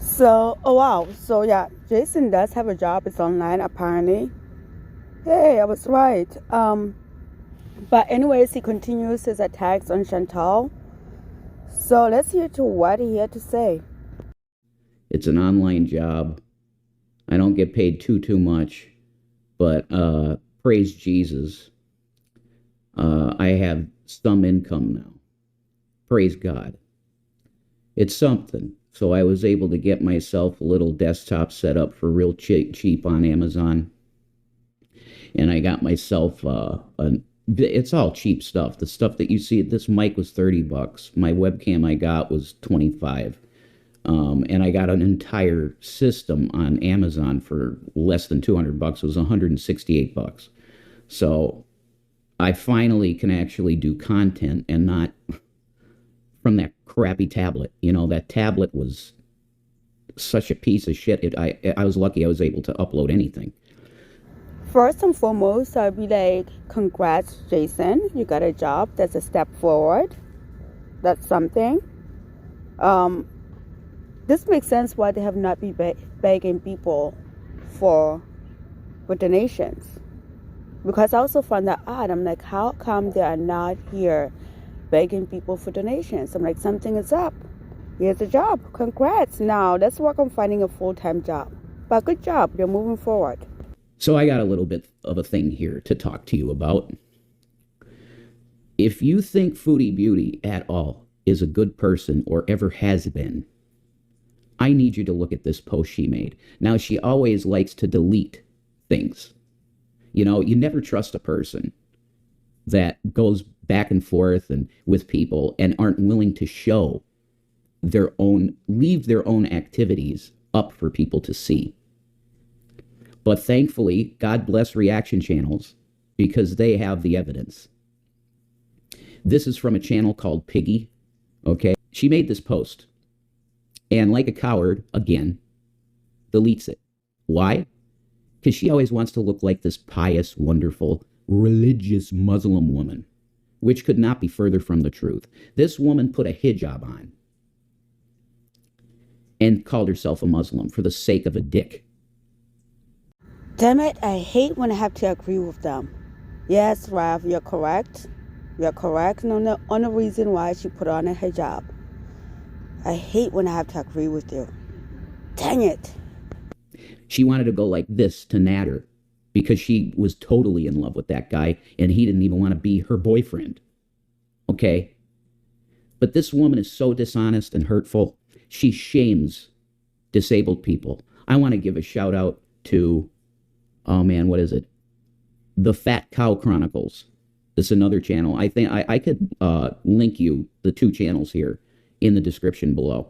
So, oh wow. So yeah, Jason does have a job. It's online apparently. Hey, I was right. But anyways, he continues his attacks on Chantal. So let's hear to what he had to say. It's an online job. I don't get paid too much, but praise Jesus, I have some income now. Praise God. It's something. So I was able to get myself a little desktop set up for real cheap on Amazon, and I got myself it's all cheap stuff. The stuff that you see, this mic was $30. My webcam I got was 25. And I got an entire system on Amazon for less than $200. It was $168. So I finally can actually do content and not from that crappy tablet. You know, that tablet was such a piece of shit. I was lucky I was able to upload anything. First and foremost, I'll be like, congrats, Jason. You got a job. That's a step forward. That's something. This makes sense why they have not been begging people for donations. Because I also found that odd. I'm like, how come they are not here begging people for donations? I'm like, something is up. Here's a job. Congrats. Now let's work on finding a full-time job. But good job. You're moving forward. So I got a little bit of a thing here to talk to you about. If you think Foodie Beauty at all is a good person or ever has been, I need you to look at this post she made. Now, she always likes to delete things. You know, you never trust a person that goes back and forth and with people and aren't willing to show leave their own activities up for people to see. But thankfully, God bless reaction channels because they have the evidence. This is from a channel called Piggy. Okay. She made this post and, like a coward, again, deletes it. Why? Because she always wants to look like this pious, wonderful, religious Muslim woman, which could not be further from the truth. This woman put a hijab on and called herself a Muslim for the sake of a dick. Damn it, I hate when I have to agree with them. Yes, Rav, you're correct. You're correct. No, the only reason why she put on a hijab. I hate when I have to agree with you. Dang it. She wanted to go like this to Nader because she was totally in love with that guy and he didn't even want to be her boyfriend. Okay? But this woman is so dishonest and hurtful. She shames disabled people. I want to give a shout out to, oh man, what is it? The Fat Cow Chronicles. It's another channel. I think I could link you the two channels here in the description below.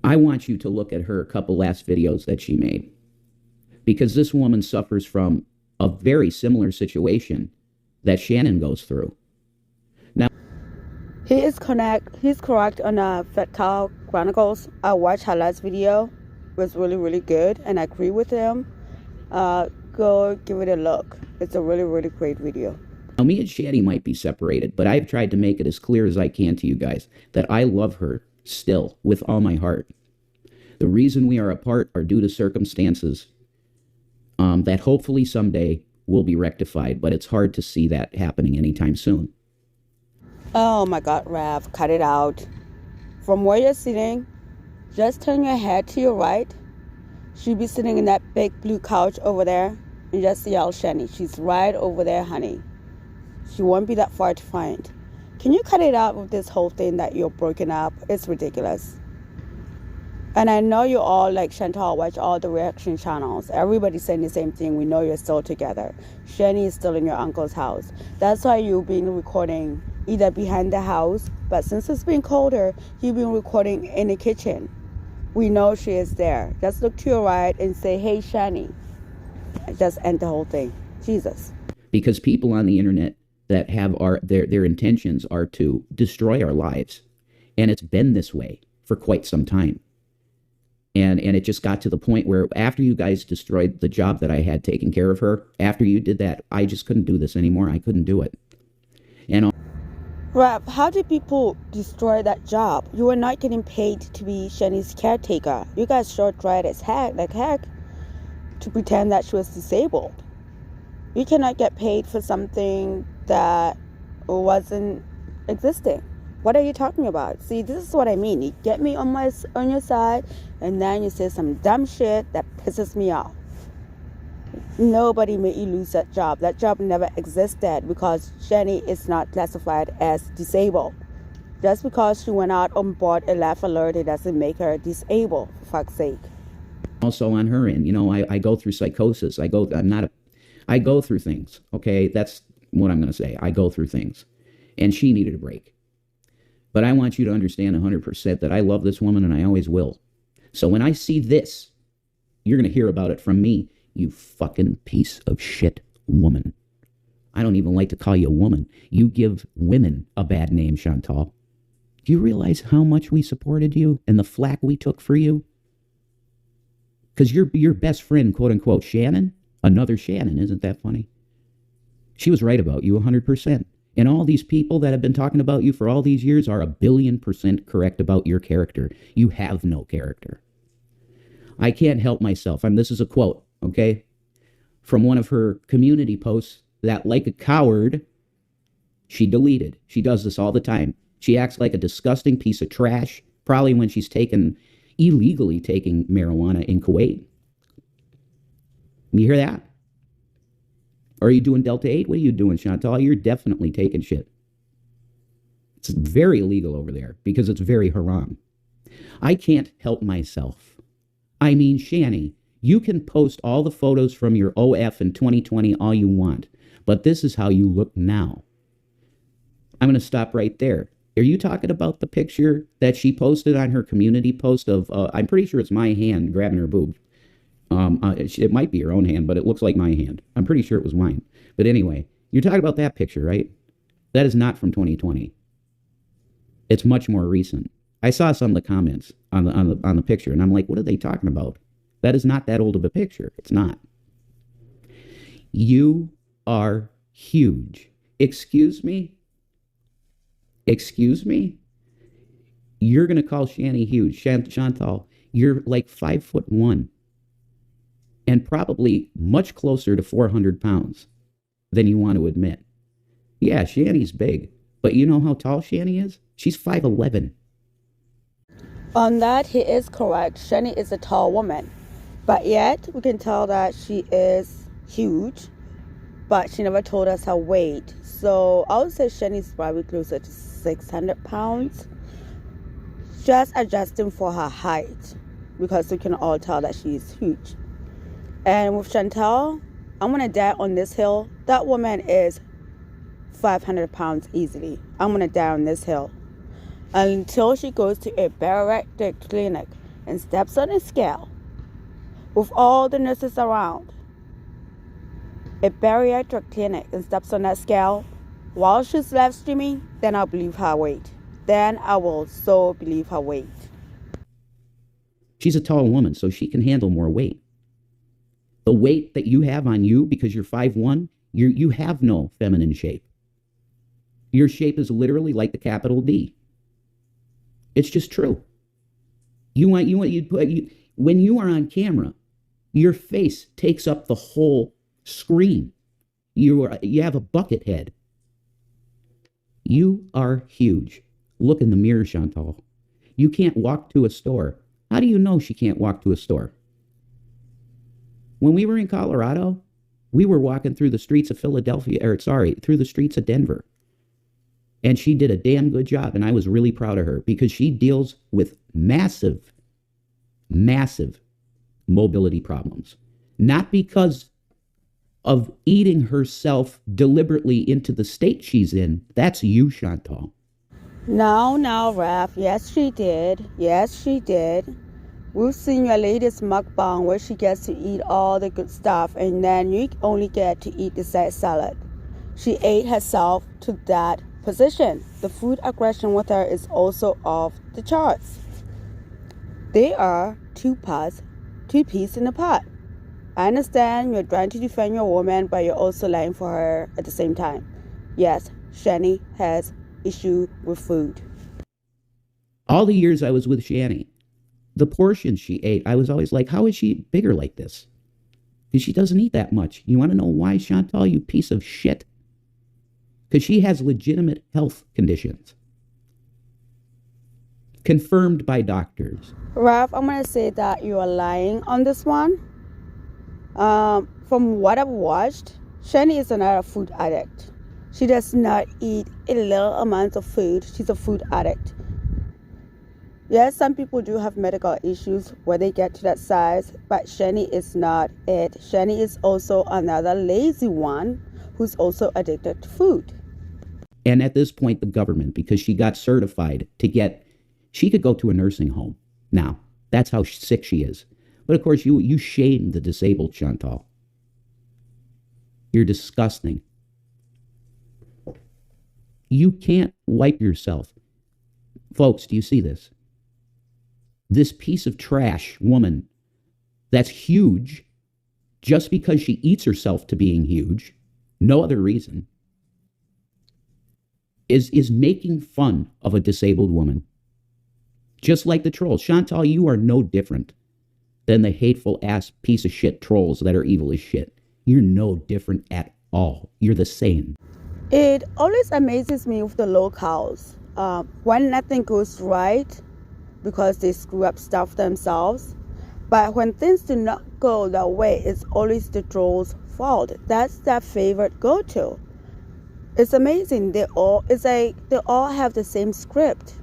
I want you to look at her couple last videos that she made because this woman suffers from a very similar situation that Shannon goes through. Now, He's correct on Fat Cow Chronicles. I watched her last video. It was really, really good, and I agree with him. Go give it a look. It's a really, really great video. now, me and Shaddy might be separated, but I've tried to make it as clear as I can to you guys that I love her still with all my heart. The reason we are apart are due to circumstances that hopefully someday will be rectified, but it's hard to see that happening anytime soon. Oh my God, Rav, cut it out. From where you're sitting, just turn your head to your right. She'll be sitting in that big blue couch over there, and just yell Shani. She's right over there, honey. She won't be that far to find. Can you cut it out with this whole thing that you're broken up? It's ridiculous. And I know you all, like Chantal, watch all the reaction channels. Everybody's saying the same thing. We know you're still together. Shani is still in your uncle's house. That's why you've been recording either behind the house, but since it's been colder, you've been recording in the kitchen. We know she is there. Just look to your right and say, hey, Shani. Just end the whole thing. Jesus. Because people on the internet that have their intentions are to destroy our lives. And it's been this way for quite some time. And it just got to the point where after you guys destroyed the job that I had taking care of her, after you did that, I just couldn't do this anymore. I couldn't do it. And Rap, how do people destroy that job? You were not getting paid to be Shani's caretaker. You guys short tried as heck, to pretend that she was disabled. You cannot get paid for something that wasn't existing. What are you talking about? See, this is what I mean. You get me on your side, and then you say some dumb shit that pisses me off. Nobody made you lose that job. That job never existed because Shani is not classified as disabled. Just because she went out on board a laugh alert, it doesn't make her disabled, for fuck's sake. Also on her end, I go through psychosis. I go through things. Okay, that's what I'm going to say. I go through things, and she needed a break. But I want you to understand 100% that I love this woman, and I always will. So when I see this, you're going to hear about it from me. You fucking piece of shit woman. I don't even like to call you a woman. You give women a bad name, Chantal. Do you realize how much we supported you and the flack we took for you? Because your best friend, quote unquote, Shannon, another Shannon, isn't that funny? She was right about you 100%. And all these people that have been talking about you for all these years are 1,000,000,000% correct about your character. You have no character. I can't help myself. This is a quote, okay, from one of her community posts that, like a coward, she deleted. She does this all the time. She acts like a disgusting piece of trash, probably when she's illegally taking marijuana in Kuwait. You hear that? Or are you doing Delta 8? What are you doing, Chantal? You're definitely taking shit. It's very illegal over there because it's very haram. I can't help myself. I mean, Shani, you can post all the photos from your OF in 2020 all you want, but this is how you look now. I'm going to stop right there. Are you talking about the picture that she posted on her community post of, I'm pretty sure it's my hand grabbing her boob. It might be her own hand, but it looks like my hand. I'm pretty sure it was mine. But anyway, you're talking about that picture, right? That is not from 2020. It's much more recent. I saw some of the comments on the picture, and I'm like, what are they talking about? That is not that old of a picture. It's not. You are huge. Excuse me? Excuse me? You're going to call Shani huge. Chantal, you're like 5'1" and probably much closer to 400 pounds than you want to admit. Yeah, Shani's big, but you know how tall Shani is? She's 5'11". On that, he is correct. Shani is a tall woman, but yet we can tell that she is huge, but she never told us her weight. So I would say Shani's probably closer to 600 pounds, just adjusting for her height, because we can all tell that she is huge. And with Chantal, I'm going to die on this hill. That woman is 500 pounds easily. I'm going to die on this hill until she goes to a bariatric clinic and steps on a scale with all the nurses around. A bariatric clinic and steps on that scale while she's live streaming, then I'll believe her weight. Then I will so believe her weight. She's a tall woman, so she can handle more weight. The weight that you have on you, because you're 5'1", you have no feminine shape. Your shape is literally like the capital D. It's just true. When you are on camera, your face takes up the whole screen. You have a bucket head. You are huge. Look in the mirror, Chantal. You can't walk to a store. How do you know she can't walk to a store? When we were in Colorado, we were walking through the streets of through the streets of Denver. And she did a damn good job, and I was really proud of her because she deals with massive, massive mobility problems. Not because of eating herself deliberately into the state she's in. That's you, Chantal. No, Raph. Yes, she did. Yes, she did. We've seen your latest mukbang where she gets to eat all the good stuff, and then you only get to eat the side salad. She ate herself to that position. The food aggression with her is also off the charts. They are two peas in a pot. I understand you're trying to defend your woman, but you're also lying for her at the same time. Yes, Shani has issue with food. All the years I was with Shani, the portions she ate, I was always like, how is she bigger like this? Because she doesn't eat that much. You want to know why, Chantal, you piece of shit? Because she has legitimate health conditions. Confirmed by doctors. Ralph, I'm going to say that you are lying on this one. From what I've watched, Shani is not a food addict. She does not eat a little amount of food. She's a food addict. Yes, some people do have medical issues where they get to that size, but Shani is not it. Shani is also another lazy one who's also addicted to food. And at this point, the government, because she got certified she could go to a nursing home. Now, that's how sick she is. But of course, you shame the disabled, Chantal. You're disgusting. You can't wipe yourself. Folks, do you see this? This piece of trash woman that's huge just because she eats herself to being huge, no other reason, is making fun of a disabled woman. Just like the trolls. Chantal, you are no different than the hateful ass piece of shit trolls that are evil as shit. You're no different at all. You're the same. It always amazes me with the locals. When nothing goes right, because they screw up stuff themselves. But when things do not go their way, it's always the trolls' fault. That's their favorite go-to. It's amazing. They all have the same script.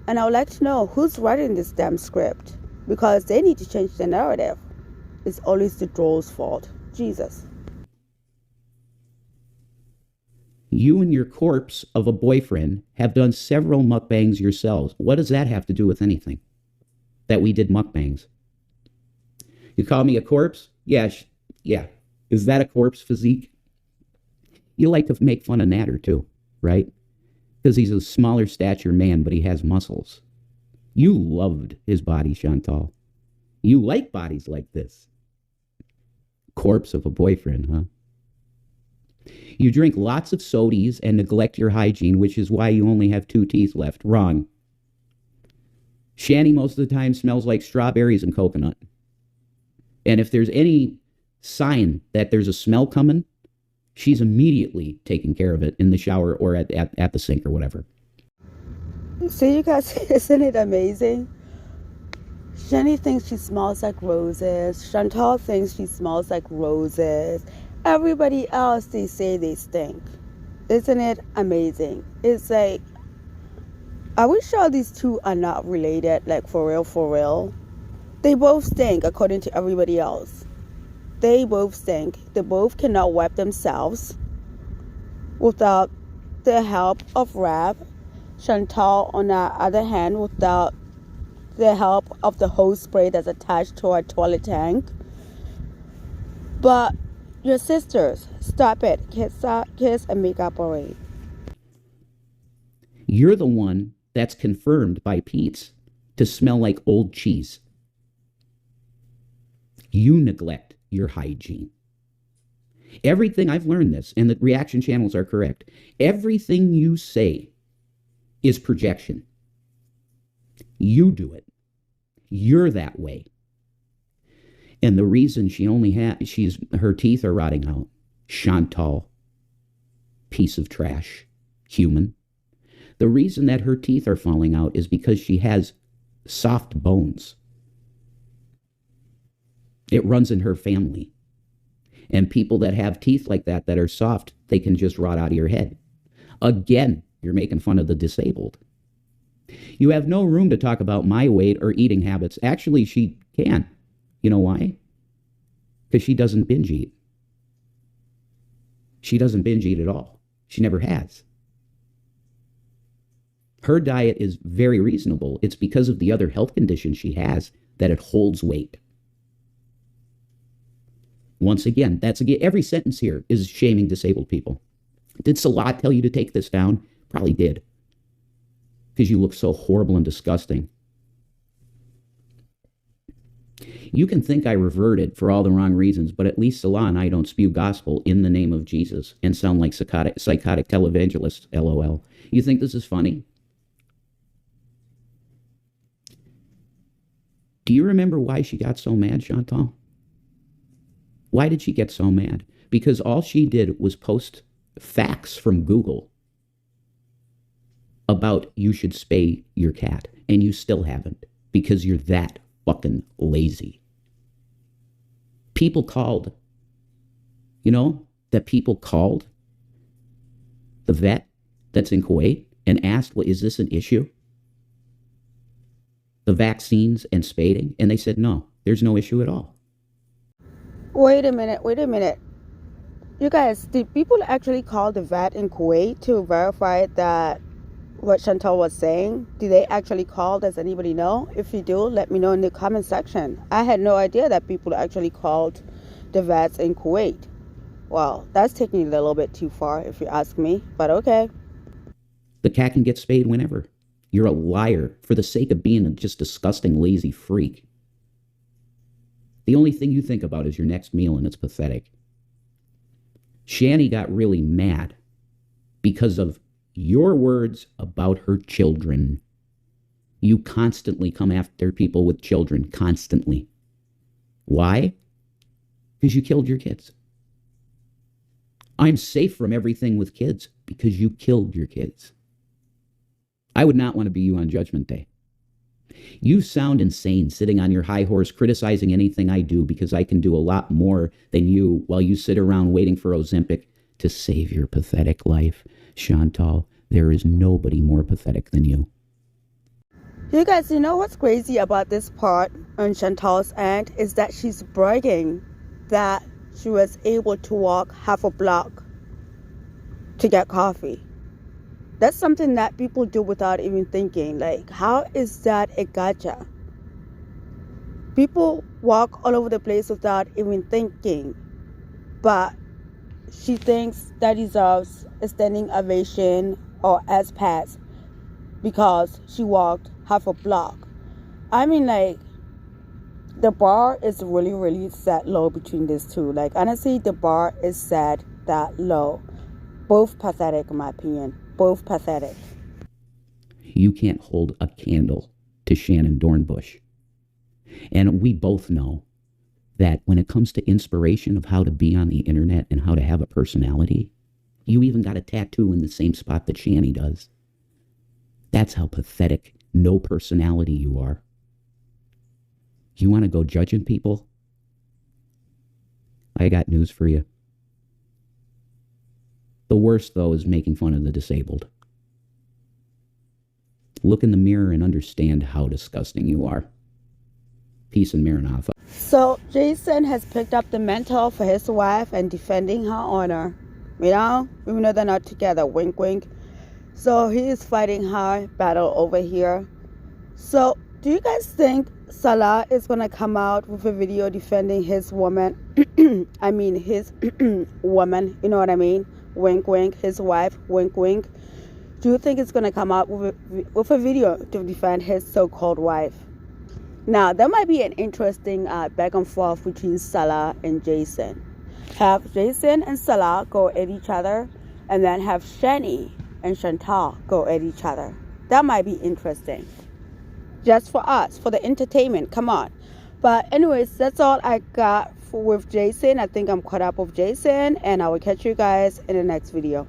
And I would like to know who's writing this damn script, because they need to change the narrative. It's always the trolls' fault. Jesus. You and your corpse of a boyfriend have done several mukbangs yourselves. What does that have to do with anything? That we did mukbangs. You call me a corpse? Yeah. Is that a corpse physique? You like to make fun of Natter too, right? Because he's a smaller stature man, but he has muscles. You loved his body, Chantal. You like bodies like this. Corpse of a boyfriend, huh? You drink lots of sodies and neglect your hygiene, which is why you only have 2 teeth left. Wrong. Shani most of the time smells like strawberries and coconut. And if there's any sign that there's a smell coming, she's immediately taking care of it in the shower or at the sink or whatever. See, you guys, isn't it amazing? Shani thinks she smells like roses. Chantal thinks she smells like roses. Everybody else, they say they stink. Isn't it amazing? It's like, are we sure these two are not related? Like, for real, for real? They both stink, according to everybody else. They both stink. They both cannot wipe themselves without the help of Rab. Chantal, on the other hand, without the help of the hose spray that's attached to our toilet tank. But your sisters, stop it. Kiss and make up already. You're the one that's confirmed by Pete's to smell like old cheese. You neglect your hygiene. Everything, I've learned this, and the reaction channels are correct. Everything you say is projection. You do it. You're that way. And the reason her teeth are rotting out, Chantal, piece of trash, human. The reason that her teeth are falling out is because she has soft bones. It runs in her family. And people that have teeth like that are soft, they can just rot out of your head. Again, you're making fun of the disabled. You have no room to talk about my weight or eating habits. Actually, she can. You know why? Because she doesn't binge eat. She doesn't binge eat at all. She never has. Her diet is very reasonable. It's because of the other health conditions she has that it holds weight. Once again, every sentence here is shaming disabled people. Did Salah tell you to take this down? Probably did. Because you look so horrible and disgusting. You can think I reverted for all the wrong reasons, but at least Salah and I don't spew gospel in the name of Jesus and sound like psychotic televangelists, LOL. You think this is funny? Do you remember why she got so mad, Chantal? Why did she get so mad? Because all she did was post facts from Google about you should spay your cat, and you still haven't because you're that fucking lazy. People called, that people called the vet that's in Kuwait and asked, well, is this an issue? The vaccines and spading, and they said, no, there's no issue at all. Wait a minute. You guys, did people actually call the vet in Kuwait to verify that what Chantal was saying? Did they actually call? Does anybody know? If you do, let me know in the comment section. I had no idea that people actually called the vets in Kuwait. Well, that's taking it a little bit too far if you ask me, but okay. The cat can get spayed whenever. You're a liar for the sake of being a just disgusting, lazy freak. The only thing you think about is your next meal, and it's pathetic. Shani got really mad because of your words about her children. You constantly come after people with children, constantly. Why? Because you killed your kids. I'm safe from everything with kids because you killed your kids. I would not want to be you on Judgment Day. You sound insane sitting on your high horse criticizing anything I do because I can do a lot more than you while you sit around waiting for Ozempic to save your pathetic life. Chantal, there is nobody more pathetic than you. You guys, you know what's crazy about this part on Chantal's end is that she's bragging that she was able to walk half a block to get coffee. That's something that people do without even thinking. Like, how is that a gotcha? People walk all over the place without even thinking. But she thinks that deserves a standing ovation or S-pass because she walked half a block. I mean, like, the bar is really, really set low between these two. Like, honestly, the bar is set that low. Both pathetic, in my opinion. Both pathetic. You can't hold a candle to Shannon Dornbush. And we both know that when it comes to inspiration of how to be on the internet and how to have a personality, you even got a tattoo in the same spot that Shani does. That's how pathetic, no personality you are. You want to go judging people? I got news for you. The worst, though, is making fun of the disabled. Look in the mirror and understand how disgusting you are. Peace and Maranatha. So, Jason has picked up the mantle for his wife and defending her honor. Even though they're not together, wink, wink. So, he is fighting her battle over here. So, do you guys think Salah is going to come out with a video defending his woman? His woman, you know what I mean? Wink, wink. His wife, wink, wink. Do you think it's going to come out with a video to defend his so-called wife? Now, there might be an interesting back and forth between Salah and Jason. Have Jason and Salah go at each other, and then have Shani and Chantal go at each other. That might be interesting. Just for us, for the entertainment. Come on. But anyways, that's all I got with Jason. I think I'm caught up with Jason, and I will catch you guys in the next video.